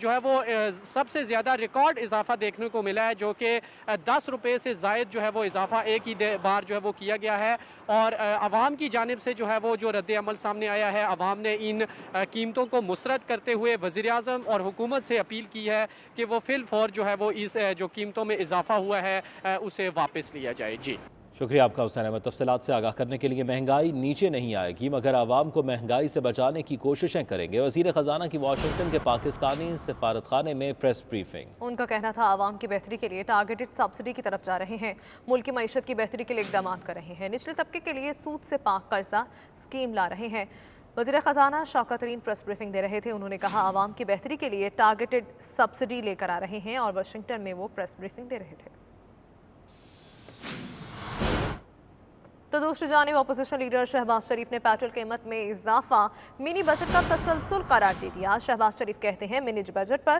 جو ہے وہ سب سے زیادہ ریکارڈ اضافہ دیکھنے کو ملا ہے جو کہ 10 روپے سے زائد جو ہے وہ اضافہ ایک ہی بار جو ہے وہ کیا گیا ہے. اور عوام کی جانب سے جو ہے وہ جو رد عمل سامنے آیا ہے, عوام نے ان قیمتوں کو مسترد کرتے ہوئے وزیر اعظم اور حکومت سے اپیل کی ہے کہ وہ فی الفور جو ہے وہ اس جو قیمتوں میں اضافہ ہوا ہے اسے واپس لیا جائے. جی شکریہ آپ کا حسین احمد. تفصیلات سے آگاہ کرنے کے لیے. مہنگائی نیچے نہیں آئے گی مگر عوام کو مہنگائی سے بچانے کی کوششیں کریں گے. وزیر خزانہ کی واشنگٹن کے پاکستانی سفارت خانے میں پریس بریفنگ. ان کا کہنا تھا عوام کی بہتری کے لیے ٹارگیٹڈ سبسڈی کی طرف جا رہے ہیں, ملک کی معیشت کی بہتری کے لیے اقدامات کر رہے ہیں, نچلے طبقے کے لیے سود سے پاک قرضہ اسکیم لا رہے ہیں. وزیر خزانہ شوکت ترین پریس بریفنگ دے رہے تھے. انہوں نے کہا عوام کی بہتری کے لیے ٹارگیٹڈ سبسڈی لے کر آ رہے ہیں اور واشنگٹن میں وہ پریس بریفنگ دے رہے تھے. تو دوسری جانب اپوزیشن لیڈر شہباز شریف نے پیٹرول قیمت میں اضافہ منی بجٹ کا تسلسل قرار دے دیا. شہباز شریف کہتے ہیں منی بجٹ پر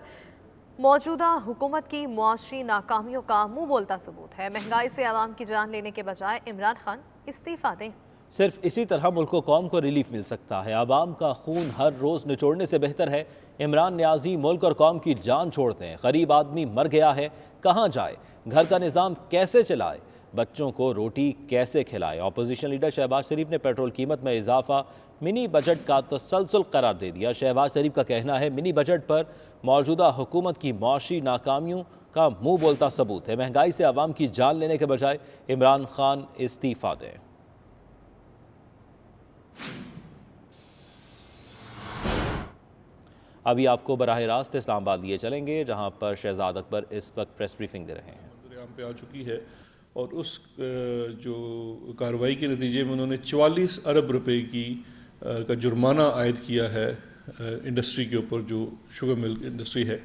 موجودہ حکومت کی معاشی ناکامیوں کا منہ بولتا ثبوت ہے. مہنگائی سے عوام کی جان لینے کے بجائے عمران خان استعفیٰ دیں. صرف اسی طرح ملک و قوم کو ریلیف مل سکتا ہے. عوام کا خون ہر روز نچوڑنے سے بہتر ہے عمران نیازی ملک اور قوم کی جان چھوڑتے ہیں. غریب آدمی مر گیا ہے, کہاں جائے, گھر کا نظام کیسے چلائے, بچوں کو روٹی کیسے کھلائے. اپوزیشن لیڈر شہباز شریف نے پیٹرول قیمت میں اضافہ منی بجٹ کا تسلسل قرار دے دیا. شہباز شریف کا کہنا ہے منی بجٹ پر موجودہ حکومت کی معاشی ناکامیوں کا منہ بولتا ثبوت ہے. مہنگائی سے عوام کی جان لینے کے بجائے عمران خان استعفیٰ دیں. ابھی آپ کو براہ راست اسلام آباد لیے چلیں گے جہاں پر شہزاد اکبر اس وقت پریس بریفنگ دے رہے ہیں. عام پہ آ چکی ہے اور اس جو کارروائی کے نتیجے میں انہوں نے 44 ارب روپے کا جرمانہ عائد کیا ہے انڈسٹری کے اوپر, جو شوگر ملک انڈسٹری ہے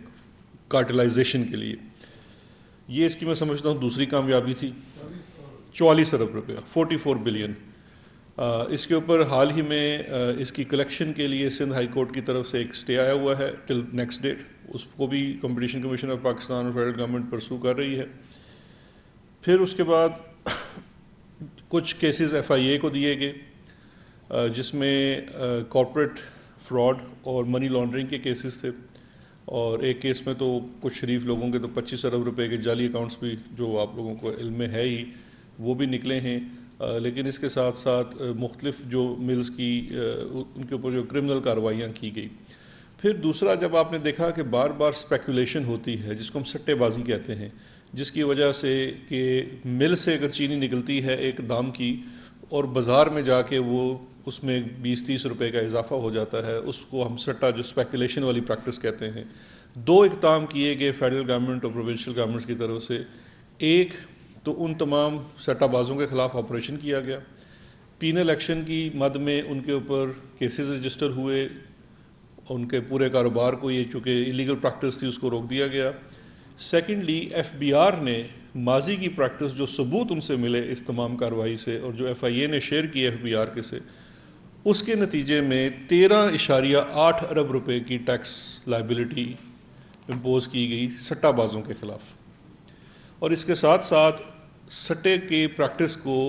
کارٹلائزیشن کے لیے. یہ اس کی میں سمجھتا ہوں دوسری کامیابی تھی. 44 ارب روپے 44 بلین. اس کے اوپر حال ہی میں اس کی کلیکشن کے لیے سندھ ہائی کورٹ کی طرف سے ایک سٹے آیا ہوا ہے ٹل نیکسٹ ڈیٹ. اس کو بھی کمپٹیشن کمیشن آف پاکستان اور فیڈرل گورنمنٹ پرسو کر رہی ہے. پھر اس کے بعد کچھ کیسز ایف آئی اے کو دیے گئے جس میں کارپوریٹ فراڈ اور منی لانڈرنگ کے کیسز تھے, اور ایک کیس میں تو کچھ شریف لوگوں کے تو 25 ارب روپے کے جعلی اکاؤنٹس بھی, جو آپ لوگوں کو علم میں ہے ہی, وہ بھی نکلے ہیں. لیکن اس کے ساتھ ساتھ مختلف جو ملز کی ان کے اوپر جو کرمنل کارروائیاں کی گئی. پھر دوسرا, جب آپ نے دیکھا کہ بار بار اسپیکولیشن ہوتی ہے جس کو ہم سٹے بازی کہتے ہیں, جس کی وجہ سے کہ مل سے اگر چینی نکلتی ہے ایک دام کی اور بازار میں جا کے وہ اس میں 20-30 روپے کا اضافہ ہو جاتا ہے, اس کو ہم سٹا جو اسپیکولیشن والی پریکٹس کہتے ہیں. 2 اقدام کیے گئے فیڈرل گورنمنٹ اور پروونشل گورنمنٹس کی طرف سے. ایک تو ان تمام سٹا بازوں کے خلاف آپریشن کیا گیا. پینل ایکشن کی مد میں ان کے اوپر کیسز رجسٹر ہوئے, ان کے پورے کاروبار کو, یہ چونکہ ایلیگل پریکٹس تھی, اس کو روک دیا گیا. سیکنڈلی ایف بی آر نے ماضی کی پریکٹس جو ثبوت ان سے ملے اس تمام کارروائی سے اور جو ایف آئی اے نے شیئر کی ایف بی آر کے سے, اس کے نتیجے میں 13.8 ارب روپے کی ٹیکس لائبلٹی امپوز کی گئی سٹا بازوں کے خلاف. اور اس کے ساتھ ساتھ سٹے کے پریکٹس کو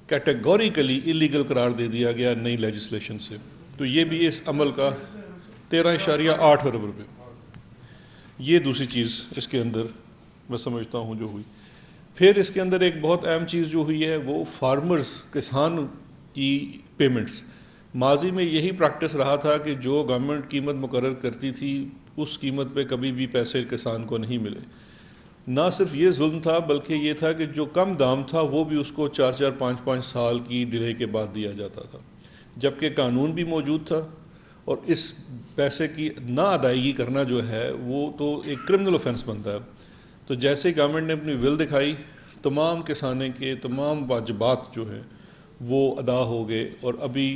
کیٹیگوریکلی ایلیگل قرار دے دیا گیا نئی لیجسلیشن سے. تو یہ بھی اس عمل کا 13.8 ارب روپے. یہ دوسری چیز اس کے اندر میں سمجھتا ہوں جو ہوئی. پھر اس کے اندر ایک بہت اہم چیز جو ہوئی ہے وہ فارمرز, کسان کی پیمنٹس. ماضی میں یہی پریکٹس رہا تھا کہ جو گورنمنٹ قیمت مقرر کرتی تھی اس قیمت پہ کبھی بھی پیسے کسان کو نہیں ملے. نہ صرف یہ ظلم تھا بلکہ یہ تھا کہ جو کم دام تھا وہ بھی اس کو 4-5 سال کی ڈیلے کے بعد دیا جاتا تھا, جبکہ قانون بھی موجود تھا. اور اس پیسے کی نہ ادائیگی کرنا جو ہے وہ تو ایک کرمنل اوفینس بنتا ہے. تو جیسے ہی گورنمنٹ نے اپنی ول دکھائی, تمام کسانوں کے تمام واجبات جو ہیں وہ ادا ہو گئے, اور ابھی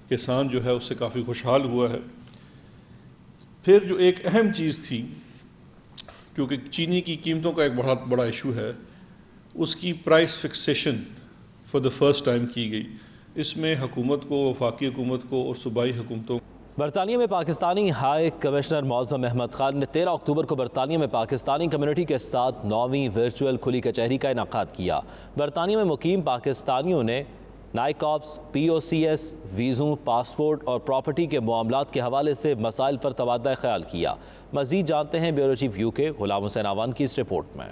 کسان جو ہے اس سے کافی خوشحال ہوا ہے. پھر جو ایک اہم چیز تھی, کیونکہ چینی کی قیمتوں کا ایک بہت بڑا ایشو ہے, اس کی price fixation for the first time کی گئی. اس میں حکومت کو, وفاقی حکومت کو اور صوبائی حکومتوں. برطانیہ میں پاکستانی ہائی کمشنر معظم احمد خان نے 13 اکتوبر کو برطانیہ میں پاکستانی کمیونٹی کے ساتھ 9ویں ورچوئل کھلی کچہری کا انعقاد کیا. برطانیہ میں مقیم پاکستانیوں نے نائکاپس POCS ویزوں پاسپورٹ اور پراپرٹی کے معاملات کے حوالے سے مسائل پر تبادلہ خیال کیا. مزید جانتے ہیں بیورو چیف UK غلام حسین آوان کی اس رپورٹ میں.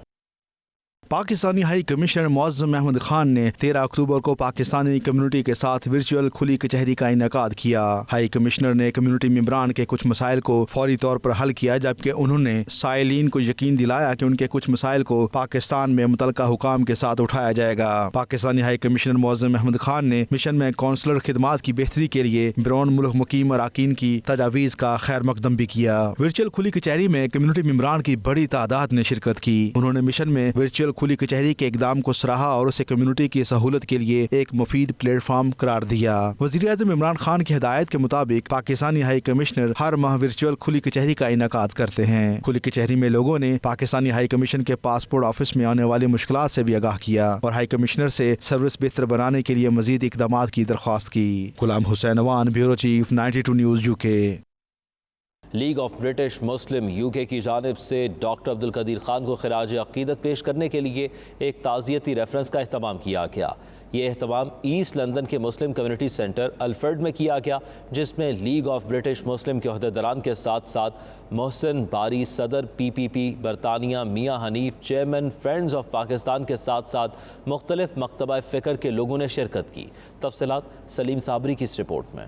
پاکستانی ہائی کمشنر معظم احمد خان نے 13 اکتوبر کو پاکستانی کمیونٹی کے ساتھ ورچوئل کھلی کچہری کا انعقاد کیا. ہائی کمشنر نے کمیونٹی ممبران کے کچھ مسائل کو فوری طور پر حل کیا، جبکہ انہوں نے سائلین کو یقین دلایا کہ ان کے کچھ مسائل کو پاکستان میں متعلقہ حکام کے ساتھ اٹھایا جائے گا. پاکستانی ہائی کمشنر معظم احمد خان نے مشن میں کونسلر خدمات کی بہتری کے لیے بیرون ملک مقیم اراکین کی تجاویز کا خیر مقدم بھی کیا. ورچوئل کھلی کچہری میں کمیونٹی ممبران کی بڑی تعداد نے شرکت کی. انہوں نے مشن میں ورچوئل کھلی کچہری کے اقدام کو سراہا اور اسے کمیونٹی کی سہولت کے لیے ایک مفید پلیٹ فارم قرار دیا. وزیر اعظم عمران خان کی ہدایت کے مطابق پاکستانی ہائی کمشنر ہر ماہ ورچوئل کھلی کچہری کا انعقاد کرتے ہیں. کھلی کچہری میں لوگوں نے پاکستانی ہائی کمیشن کے پاسپورٹ آفس میں آنے والی مشکلات سے بھی آگاہ کیا اور ہائی کمشنر سے سروس بہتر بنانے کے لیے مزید اقدامات کی درخواست کی. Ghulam Hussain Awan, bureau chief, 92 news UK. League of British Muslim UK کی جانب سے ڈاکٹر عبدالقدیر خان کو خراج عقیدت پیش کرنے کے لیے ایک تعزیتی ریفرنس کا اہتمام کیا گیا. یہ اہتمام ایسٹ لندن کے مسلم کمیونٹی سینٹر الفرڈ میں کیا گیا، جس میں لیگ آف برٹش مسلم کے عہدیداران کے ساتھ ساتھ محسن باری، صدر PPP برطانیہ میاں Hanif, chairman friends of Pakistan کے ساتھ ساتھ مختلف مکتبہ فکر کے لوگوں نے شرکت کی. تفصیلات سلیم صابری کی اس رپورٹ میں.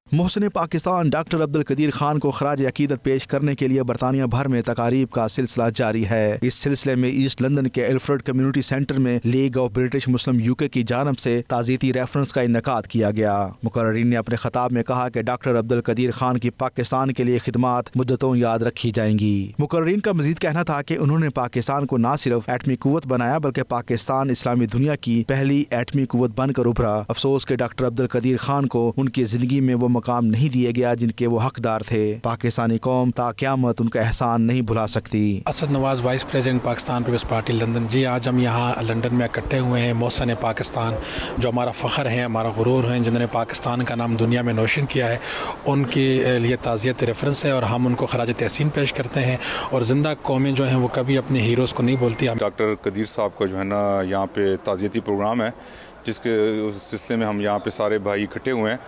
محسن پاکستان ڈاکٹر عبدالقدیر خان کو خراج عقیدت پیش کرنے کے لیے برطانیہ بھر میں تقاریب کا سلسلہ جاری ہے. اس سلسلے میں ایسٹ لندن کے الفرڈ کمیونٹی سینٹر میں league of British Muslim UK کی جانب سے تعزیتی ریفرنس کا انعقاد کیا گیا. مقررین نے اپنے خطاب میں کہا کہ ڈاکٹر عبدالقدیر خان کی پاکستان کے لیے خدمات مدتوں یاد رکھی جائیں گی. مقررین کا مزید کہنا تھا کہ انہوں نے پاکستان کو نہ صرف ایٹمی قوت بنایا بلکہ پاکستان اسلامی دنیا کی پہلی ایٹمی قوت بن کر ابھرا. افسوس کہ ڈاکٹر عبدالقدیر خان کو ان کی زندگی میں وہ مقام نہیں دیے گیا جن کے وہ حقدار تھے. پاکستانی قوم تا قیامت ان کا احسان نہیں بھلا سکتی. Asad Nawaz, vice president Pakistan Peoples Party London. جی آج ہم یہاں لندن میں اکٹھے ہوئے ہیں محسن پاکستان جو ہمارا فخر ہیں، ہمارا غرور ہیں، جنہوں نے پاکستان کا نام دنیا میں نوشن کیا ہے. ان کے لیے تعزیت ریفرنس ہے اور ہم ان کو خراج تحسین پیش کرتے ہیں. اور زندہ قومیں جو ہیں وہ کبھی اپنے ہیروز کو نہیں بولتی. ڈاکٹر قدیر صاحب کا جو ہے نا یہاں پہ تعزیتی پروگرام ہے، جس کے سلسلے میں ہم یہاں پہ سارے بھائی اکٹھے ہوئے ہیں.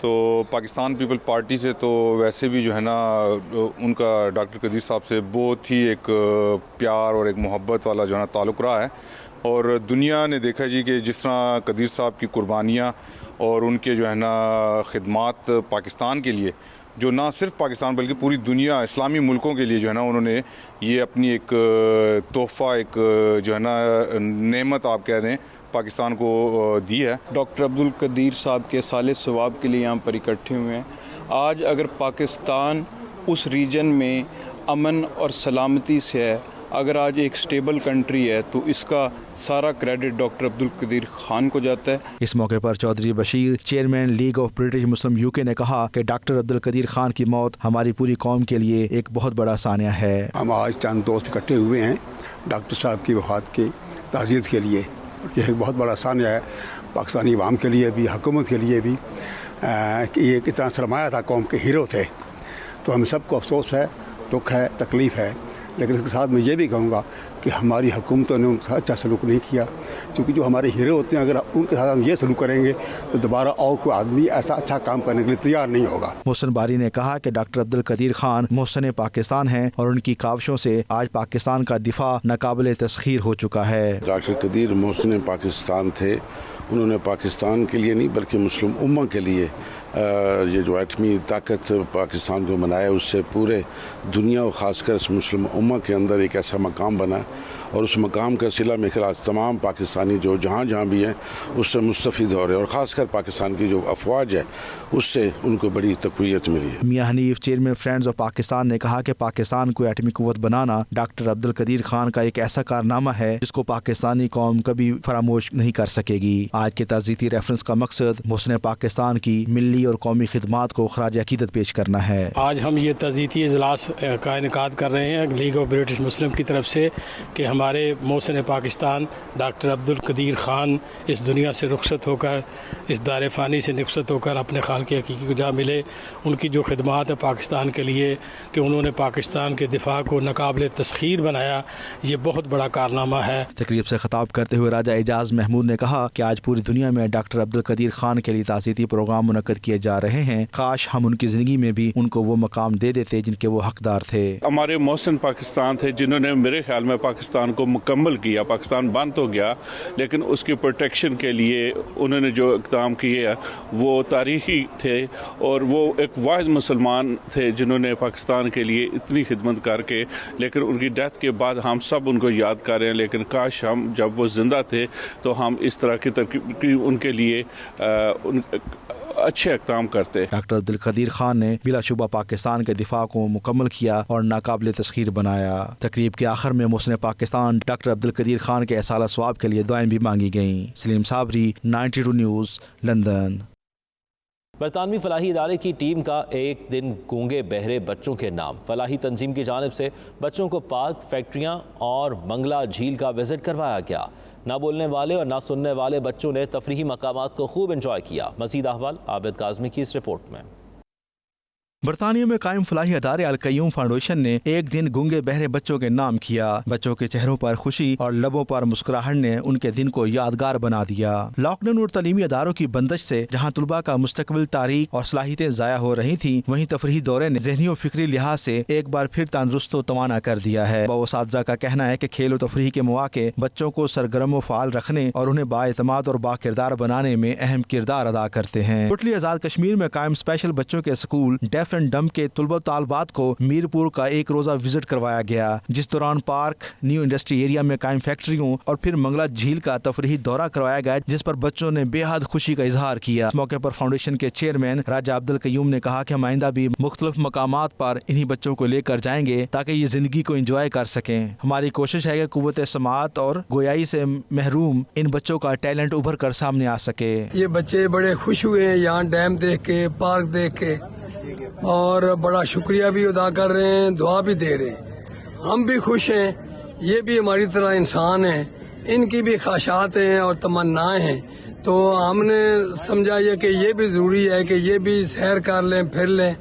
تو پاکستان پیپل پارٹی سے تو ویسے بھی جو ہے نا ان کا ڈاکٹر قدیر صاحب سے بہت ہی ایک پیار اور ایک محبت والا جو ہے نا تعلق رہا ہے. اور دنیا نے دیکھا جی کہ جس طرح قدیر صاحب کی قربانیاں اور ان کے جو ہے نا خدمات پاکستان کے لیے، جو نہ صرف پاکستان بلکہ پوری دنیا اسلامی ملکوں کے لیے جو ہے نا انہوں نے یہ اپنی ایک تحفہ، ایک جو ہے نا نعمت آپ کہہ دیں پاکستان کو دی ہے. ڈاکٹر عبدالقدیر صاحب کے سال ثواب کے لیے یہاں پر اکٹھے ہوئے ہیں. آج اگر پاکستان اس ریجن میں امن اور سلامتی سے ہے، اگر آج ایک سٹیبل کنٹری ہے، تو اس کا سارا کریڈٹ ڈاکٹر عبدالقدیر خان کو جاتا ہے. اس موقع پر Chaudhry Bashir, chairman league of British Muslim UK نے کہا کہ ڈاکٹر عبدالقدیر خان کی موت ہماری پوری قوم کے لیے ایک بہت بڑا سانیہ ہے. ہم آج چند دوست اکٹھے ہوئے ہیں ڈاکٹر صاحب کی وفات کی تعزیت کے لیے. یہ ایک بہت بڑا سانیہ ہے پاکستانی عوام کے لیے بھی، حکومت کے لیے بھی، کہ یہ کتنا سرمایہ تھا، قوم کے ہیرو تھے. تو ہم سب کو افسوس ہے، دکھ ہے، تکلیف ہے. لیکن اس کے ساتھ میں یہ بھی کہوں گا کہ ہماری حکومتوں نے ان کا اچھا سلوک نہیں کیا، کیونکہ جو ہمارے ہیرو ہوتے ہیں اگر ان کے ساتھ ہم یہ سلوک کریں گے تو دوبارہ اور کوئی آدمی ایسا اچھا کام کرنے کے لیے تیار نہیں ہوگا. محسن باری نے کہا کہ ڈاکٹر عبدالقدیر خان محسن پاکستان ہیں اور ان کی کاوشوں سے آج پاکستان کا دفاع ناقابل تسخیر ہو چکا ہے. ڈاکٹر قدیر محسن پاکستان تھے. انہوں نے پاکستان کے لیے نہیں بلکہ مسلم امہ کے لیے یہ جو ایٹمی طاقت پاکستان کو بنایا، اس سے پورے دنیا اور خاص کر اس مسلم امہ کے اندر ایک ایسا مقام بنا، اور اس مقام کا صلہ میں خلاص تمام پاکستانی جو جہاں جہاں بھی ہیں اس سے مستفید ہو رہے ہیں، اور خاص کر پاکستان کی جو افواج ہے اس سے ان کو بڑی تقویت ملی ہے. میاں Hanif, chairman friends of Pakistan نے کہا کہ پاکستان کو ایٹمی قوت بنانا ڈاکٹر عبدالقدیر خان کا ایک ایسا کارنامہ ہے جس کو پاکستانی قوم کبھی فراموش نہیں کر سکے گی. آج کے تعزیتی ریفرنس کا مقصد محسن پاکستان کی ملی اور قومی خدمات کو خراج عقیدت پیش کرنا ہے۔ آج ہم یہ تعزیتی اجلاس کا انعقاد کر رہے ہیں لیگ آف برٹش مسلم کی طرف سے کہ ہمارے محسن پاکستان ڈاکٹر عبدالقدیر خان اس دنیا سے رخصت ہو کر، اس دار فانی سے رخصت ہو کر اپنے خالق حقیقی کو جا ملے۔ ان کی جو خدمات ہے پاکستان کے لیے کہ انہوں نے پاکستان کے دفاع کو ناقابل تسخیر بنایا، یہ بہت بڑا کارنامہ ہے۔ تقریب سے خطاب کرتے ہوئے راجہ اعجاز محمود نے کہا کہ آج پوری دنیا میں ڈاکٹر عبدالقدیر خان کے لیے تعزیتی پروگرام منعقد کیے جا رہے ہیں۔ کاش ہم ان کی زندگی میں بھی ان کو وہ مقام دے دیتے جن کے وہ حقدار تھے۔ ہمارے محسن پاکستان تھے جنہوں نے میرے خیال میں پاکستان کو مکمل کیا۔ پاکستان بند تو گیا لیکن اس کی پروٹیکشن کے لیے انہوں نے جو اقدام کیے وہ تاریخی تھے، اور وہ ایک واحد مسلمان تھے جنہوں نے پاکستان کے لیے اتنی خدمت کر کے، لیکن ان کی ڈیتھ کے بعد ہم سب ان کو یاد کر رہے ہیں۔ لیکن کاش ہم جب وہ زندہ تھے تو ہم اس طرح کی ان کے لیے اچھے اقدام کرتے۔ ڈاکٹر عبدالقدیر خان نے بلا شبہ پاکستان کے دفاع کو مکمل کیا اور ناقابل تسخیر بنایا۔ تقریب کے آخر میں محسن پاکستان ڈاکٹر عبدالقدیر خان کے اصالہ ثواب کے لیے دعائیں بھی مانگی گئیں۔ سلیم صابری، 92 نیوز، لندن۔ برطانوی فلاحی ادارے کی ٹیم کا ایک دن گونگے بہرے بچوں کے نام۔ فلاحی تنظیم کی جانب سے بچوں کو پارک، فیکٹریاں اور منگلا جھیل کا وزٹ کروایا گیا۔ نہ بولنے والے اور نہ سننے والے بچوں نے تفریحی مقامات کو خوب انجوائے کیا۔ مزید احوال عابد کاظمی کی اس رپورٹ میں۔ برطانیہ میں قائم فلاحی ادارے القیوم فاؤنڈیشن نے ایک دن گونگے بہرے بچوں کے نام کیا۔ بچوں کے چہروں پر خوشی اور لبوں پر مسکراہٹ نے ان کے دن کو یادگار بنا دیا۔ لاک ڈاؤن اور تعلیمی اداروں کی بندش سے جہاں طلباء کا مستقبل تاریخ اور صلاحیتیں ضائع ہو رہی تھیں، وہیں تفریحی دورے نے ذہنی و فکری لحاظ سے ایک بار پھر تندرست و توانا کر دیا ہے۔ اساتذہ کا کہنا ہے کہ کھیل و تفریح کے مواقع بچوں کو سرگرم و فعال رکھنے اور انہیں بااعتماد اور باکردار بنانے میں اہم کردار ادا کرتے ہیں۔ ٹوٹلی آزاد کشمیر میں قائم اسپیشل بچوں کے اسکول ڈیف اینڈ ڈمب کے طلباء و طالبات کو میرپور کا ایک روزہ وزٹ کروایا گیا، جس دوران پارک، نیو انڈسٹری ایریا میں قائم فیکٹریوں اور پھر منگلا جھیل کا تفریحی دورہ کروایا گیا، جس پر بچوں نے بے حد خوشی کا اظہار کیا۔ اس موقع پر فاؤنڈیشن کے چیئرمین راجہ عبدالقیوم نے کہا کہ ہم آئندہ بھی مختلف مقامات پر انہی بچوں کو لے کر جائیں گے تاکہ یہ زندگی کو انجوائے کر سکیں۔ ہماری کوشش ہے کہ قوت سماعت اور گویائی سے محروم ان بچوں کا ٹیلنٹ ابھر کر سامنے آ سکے۔ یہ بچے بڑے خوش ہوئے ہیں یہاں ڈیم دیکھ کے، پارک دیکھ کے، اور بڑا شکریہ بھی ادا کر رہے ہیں، دعا بھی دے رہے ہیں۔ ہم بھی خوش ہیں، یہ بھی ہماری طرح انسان ہیں، ان کی بھی خواہشات ہیں اور تمنائیں ہیں، تو ہم نے سمجھا کہ یہ بھی ضروری ہے کہ یہ بھی سیر کر لیں، پھر لیں۔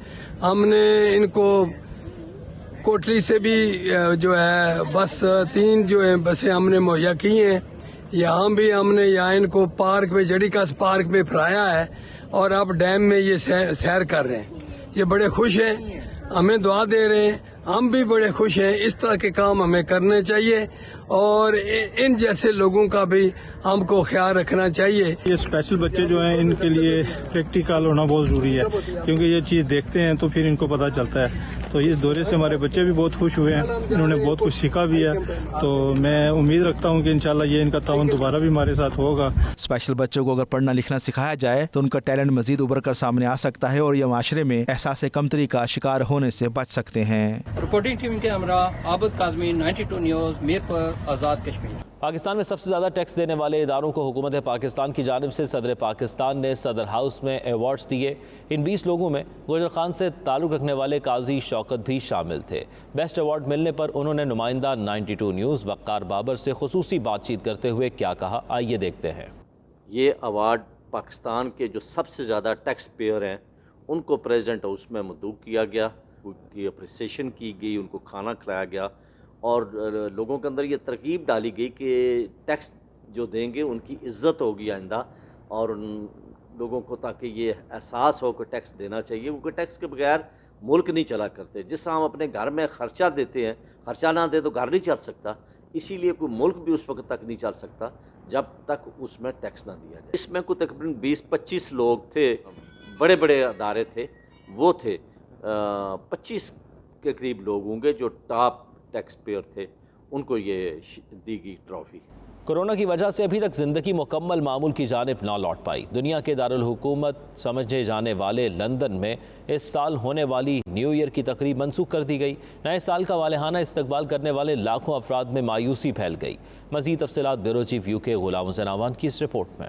ہم نے ان کو کوٹلی سے بھی جو ہے بس 3 جو ہے بسیں ہم نے مہیا کی ہیں، یہاں بھی ہم نے یہاں ان کو پارک میں جڑی کاس پارک میں پھرایا ہے اور اب ڈیم میں یہ سیر کر رہے ہیں۔ یہ بڑے خوش ہیں، ہمیں دعا دے رہے ہیں، ہم بھی بڑے خوش ہیں۔ اس طرح کے کام ہمیں کرنے چاہیے اور ان جیسے لوگوں کا بھی ہم کو خیال رکھنا چاہیے۔ یہ اسپیشل بچے جو ہیں ان کے لیے پریکٹیکل ہونا بہت ضروری ہے، کیونکہ یہ چیز دیکھتے ہیں تو پھر ان کو پتہ چلتا ہے۔ تو اس دورے سے ہمارے بچے بھی بہت خوش ہوئے ہیں، انہوں نے بہت کچھ سیکھا بھی ہے، تو میں امید رکھتا ہوں کہ انشاءاللہ یہ ان کا تعاون دوبارہ بھی ہمارے ساتھ ہوگا۔ اسپیشل بچوں کو اگر پڑھنا لکھنا سکھایا جائے تو ان کا ٹیلنٹ مزید ابھر کر سامنے آ سکتا ہے اور یہ معاشرے میں احساس کمتری کا شکار ہونے سے بچ سکتے ہیں۔ رپورٹنگ ٹیم کے ہمراہ عابد کاظمی، 92 نیوز، میرپور، آزاد کشمیر۔ پاکستان میں سب سے زیادہ ٹیکس دینے والے اداروں کو حکومت پاکستان کی جانب سے صدر پاکستان نے صدر ہاؤس میں ایوارڈز دیے۔ ان 20 لوگوں میں گوجر خان سے تعلق رکھنے والے قاضی شوکت بھی شامل تھے۔ بیسٹ ایوارڈ ملنے پر انہوں نے نمائندہ 92 نیوز وقار بابر سے خصوصی بات چیت کرتے ہوئے کیا کہا، آئیے دیکھتے ہیں۔ یہ ایوارڈ پاکستان کے جو سب سے زیادہ ٹیکس پیئر ہیں ان کو پریزیڈنٹ ہاؤس میں مدعو کیا گیا، ان کی اپریسیشن کی گئی، ان کو کھانا کھلایا گیا اور لوگوں کے اندر یہ ترغیب ڈالی گئی کہ ٹیکس جو دیں گے ان کی عزت ہوگی آئندہ، اور ان لوگوں کو تاکہ یہ احساس ہو کہ ٹیکس دینا چاہیے، کیونکہ ٹیکس کے بغیر ملک نہیں چلا کرتے۔ جس طرح ہم اپنے گھر میں خرچہ دیتے ہیں، خرچہ نہ دے تو گھر نہیں چل سکتا، اسی لیے کوئی ملک بھی اس وقت تک نہیں چل سکتا جب تک اس میں ٹیکس نہ دیا جائے۔ اس میں کوئی تقریباً 20-25 لوگ تھے، بڑے بڑے ادارے تھے، وہ تھے 25 کے قریب لوگ ہوں گے جو ٹاپ ٹیکس پیئر تھے، ان کو یہ دی گئی ٹرافی۔ کورونا کی وجہ سے ابھی تک زندگی مکمل معمول کی جانب نہ لوٹ پائی۔ دنیا کے دارالحکومت سمجھے جانے والے لندن میں اس سال ہونے والی نیو ایئر کی تقریب منسوخ کر دی گئی۔ نئے سال کا والہانہ استقبال کرنے والے لاکھوں افراد میں مایوسی پھیل گئی۔ مزید تفصیلات بیورو چیف UK غلام حسین آوان کی اس رپورٹ میں۔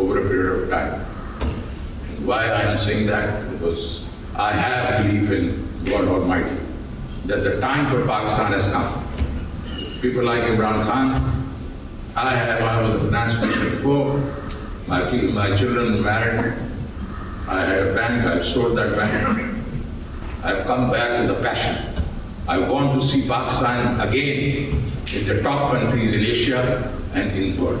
over a period of time. And why I am saying that? Because I have belief in God Almighty that the time for Pakistan has come. People like Imran Khan, I was a finance minister before, my children were married, I had a bank, I've sold that bank, I've come back with a passion. I want to see Pakistan again in the top countries in Asia and in the world.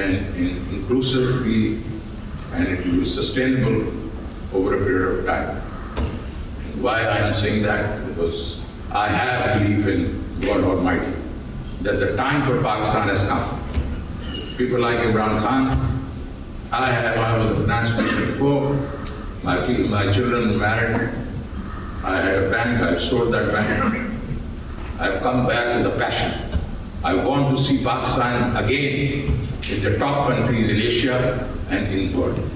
And inclusively, and it will be sustainable over a period of time. And why I am saying that? Because I have belief in God Almighty that the time for Pakistan has come. People like Imran Khan, I was a finance minister before, my children were married, I had a bank, I've sold that bank, I've come back with a passion. I want to see Pakistan again in the top countries in Asia and in the world.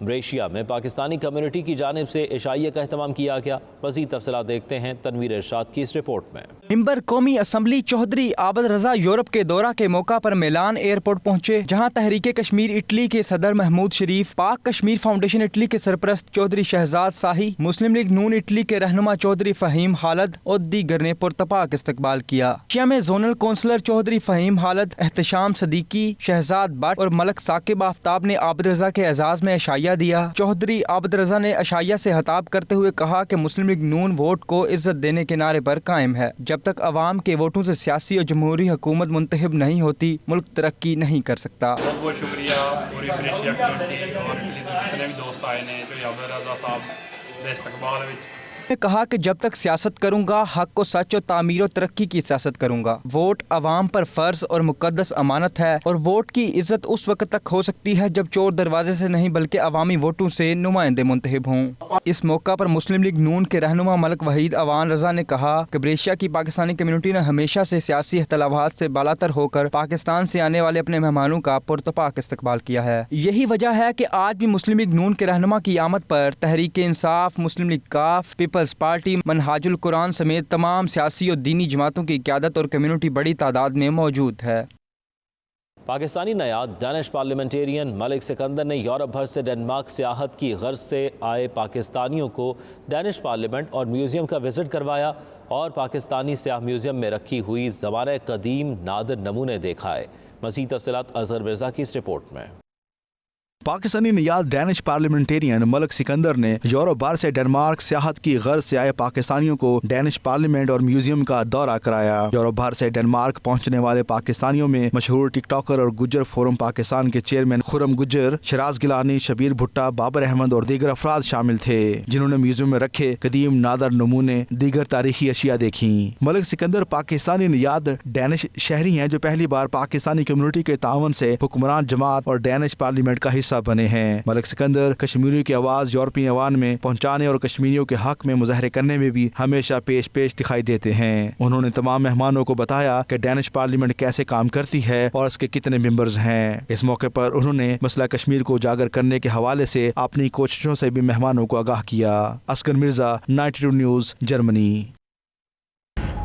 Brescia میں Pakistani community کی جانب سے عشائیہ کا اہتمام کیا گیا۔ مزید تفصیلات دیکھتے ہیں تنویر ارشاد کی اس رپورٹ میں۔ ممبر قومی اسمبلی چوہدری عابد رضا یورپ کے دورہ کے موقع پر میلان ایئرپورٹ پہنچے، جہاں تحریک کشمیر اٹلی کے صدر محمود شریف، پاک کشمیر فاؤنڈیشن اٹلی کے سرپرست چوہدری شہزاد ساہی، مسلم لیگ نون اٹلی کے رہنما چوہدری فہیم خالد اور دیگر نے پرتپاک استقبال کیا۔ ایشیا میں زونل کونسلر چوہدری فہیم خالد، احتشام صدیقی، شہزاد بٹ اور ملک ثاقب آفتاب نے عابد رضا کے اعزاز میں عشائیہ دیا۔ چوہدری عابد رضا نے عشائیہ سے خطاب کرتے ہوئے کہا کہ مسلم لیگ نون ووٹ کو عزت دینے کے نعرے پر قائم ہے۔ جب تک عوام کے ووٹوں سے سیاسی اور جمہوری حکومت منتخب نہیں ہوتی، ملک ترقی نہیں کر سکتا۔ بہت بہت شکریہ پوری بریشیا کمیونٹی اور جتنے بھی دوست آئے نے جو عابد رضا صاحب دے استقبال وچ نے کہا کہ جب تک سیاست کروں گا، حق و سچ اور تعمیر و ترقی کی سیاست کروں گا۔ ووٹ عوام پر فرض اور مقدس امانت ہے، اور ووٹ کی عزت اس وقت تک ہو سکتی ہے جب چور دروازے سے نہیں بلکہ عوامی ووٹوں سے نمائندے منتخب ہوں۔ اس موقع پر مسلم لیگ نون کے رہنما ملک وحید اوان رضا نے کہا کہ بریشیا کی پاکستانی کمیونٹی نے ہمیشہ سے سیاسی اختلافات سے بالاتر ہو کر پاکستان سے آنے والے اپنے مہمانوں کا پرتپاک استقبال کیا ہے۔ یہی وجہ ہے کہ آج بھی مسلم لیگ نون کے رہنما کی آمد پر تحریک انصاف، مسلم لیگ کاف، پیپلز پارٹی، منہاج القرآن سمیت تمام سیاسی اور دینی جماعتوں کی قیادت اور کمیونٹی بڑی تعداد میں موجود ہے۔ پاکستانی نیاد ڈینش پارلیمنٹیرین ملک سکندر نے یورپ بھر سے ڈنمارک سیاحت کی غرض سے آئے پاکستانیوں کو ڈینش پارلیمنٹ اور میوزیم کا وزٹ کروایا اور پاکستانی سیاح میوزیم میں رکھی ہوئی زمانہ قدیم نادر نمونے دکھائے۔ مزید تفصیلات اظہر مرزا کی اس رپورٹ میں۔ پاکستانی نیاد ڈینش پارلیمنٹیرین ملک سکندر نے یورپ بھر سے ڈنمارک سیاحت کی غرض سے آئے پاکستانیوں کو ڈینش پارلیمنٹ اور میوزیم کا دورہ کرایا۔ یورپ بھر سے ڈنمارک پہنچنے والے پاکستانیوں میں مشہور ٹک ٹاکر اور گجر فورم پاکستان کے چیئرمین خرم گجر، شراز گیلانی، شبیر بھٹا، بابر احمد اور دیگر افراد شامل تھے، جنہوں نے میوزیم میں رکھے قدیم نادر نمونے، دیگر تاریخی اشیاء دیکھیں۔ ملک سکندر پاکستانی نیاد ڈینش شہری ہیں جو پہلی بار پاکستانی کمیونٹی کے تعاون سے حکمران جماعت اور ڈینش پارلیمنٹ کا حصہ بنے ہیں۔ ملک سکندر کشمیریوں کی آواز یورپی ایوان میں پہنچانے اور کشمیریوں کے حق میں مظاہرے کرنے میں بھی ہمیشہ پیش دکھائی دیتے ہیں۔ انہوں نے تمام مہمانوں کو بتایا کہ ڈینش پارلیمنٹ کیسے کام کرتی ہے اور اس کے کتنے ممبرز ہیں۔ اس موقع پر انہوں نے مسئلہ کشمیر کو اجاگر کرنے کے حوالے سے اپنی کوششوں سے بھی مہمانوں کو آگاہ کیا۔ Oscar Mirza, 92 news, Germany.